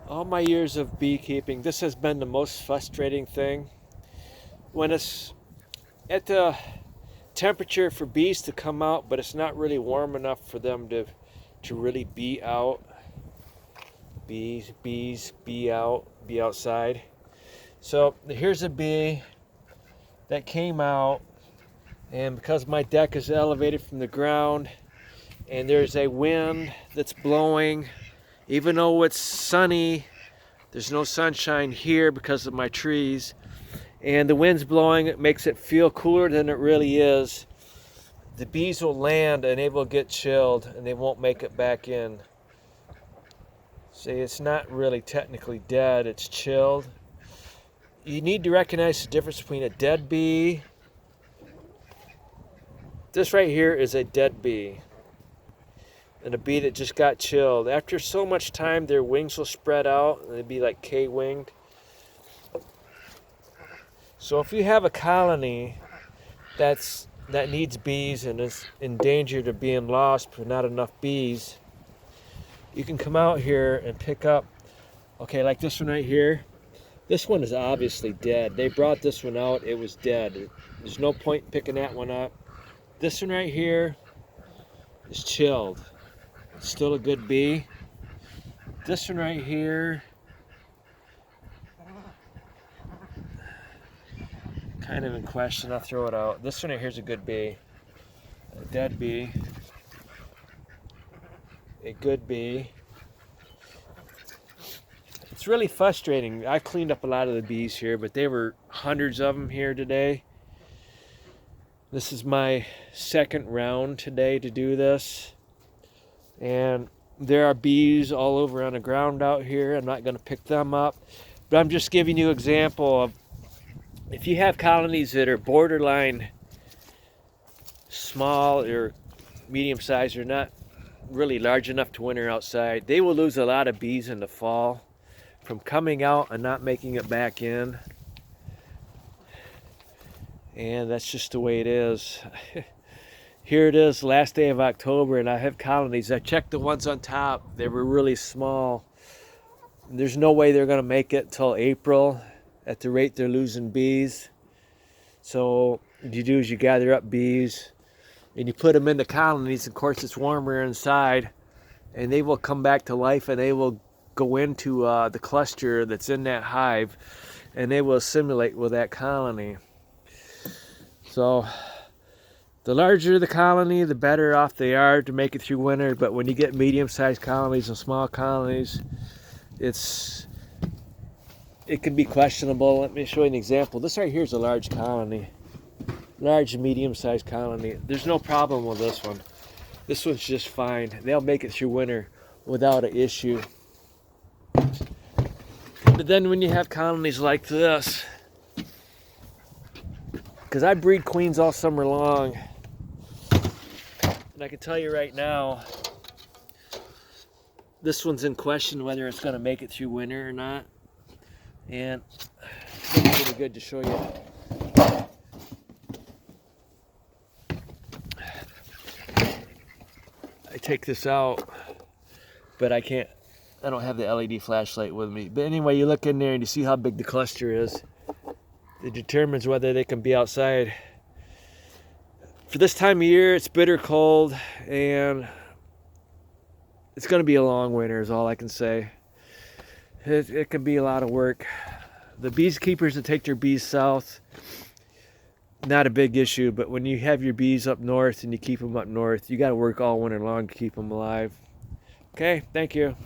All my years of beekeeping, this has been the most frustrating thing. When it's at the temperature for bees to come out, but it's not really warm enough for them to really be out. Be out, be outside. So here's a bee that came out, and because my deck is elevated from the ground and there's a wind that's blowing, even though it's sunny, there's no sunshine here because of my trees, and the wind's blowing, it makes it feel cooler than it really is. The bees will land and they will get chilled and they won't make it back in. See, it's not really technically dead, it's chilled. You need to recognize the difference between a dead bee. This right here is a dead bee, and a bee that just got chilled. After so much time, their wings will spread out and they'll be like K-winged. So if you have a colony that needs bees and is in danger of being lost for not enough bees, you can come out here and pick up, okay, like this one right here. This one is obviously dead. They brought this one out, it was dead. There's no point in picking that one up. This one right here is chilled. It's still a good bee. This one right here, kind of in question, I'll throw it out. This one right here is a good bee. A dead bee. A good bee. It's really frustrating. I cleaned up a lot of the bees here, but there were hundreds of them here today. This is my second round today to do this. And there are bees all over on the ground out here. I'm not going to pick them up, but I'm just giving you an example of if you have colonies that are borderline small or medium sized or not really large enough to winter outside, they will lose a lot of bees in the fall from coming out and not making it back in. And that's just the way it is. Here it is, last day of October, and I have colonies. I checked the ones on top. They were really small. There's no way they're going to make it till April at the rate they're losing bees. So what you do is you gather up bees and you put them in the colonies. Of course, it's warmer inside, and they will come back to life and they will go into the cluster that's in that hive, and they will assimilate with that colony. So the larger the colony, the better off they are to make it through winter. But when you get medium-sized colonies and small colonies, it can be questionable. Let me show you an example. This right here is a large colony, large and medium-sized colony. There's no problem with this one. This one's just fine. They'll make it through winter without an issue. But then when you have colonies like this, because I breed queens all summer long, and I can tell you right now, this one's in question whether it's going to make it through winter or not. And it's really good to show you. I take this out, but I don't have the LED flashlight with me. But anyway, you look in there and you see how big the cluster is. It determines whether they can be outside. For this time of year, it's bitter cold, and it's going to be a long winter is all I can say. It can be a lot of work. The beekeepers that take their bees south, not a big issue, but when you have your bees up north and you keep them up north, you got to work all winter long to keep them alive. Okay, thank you.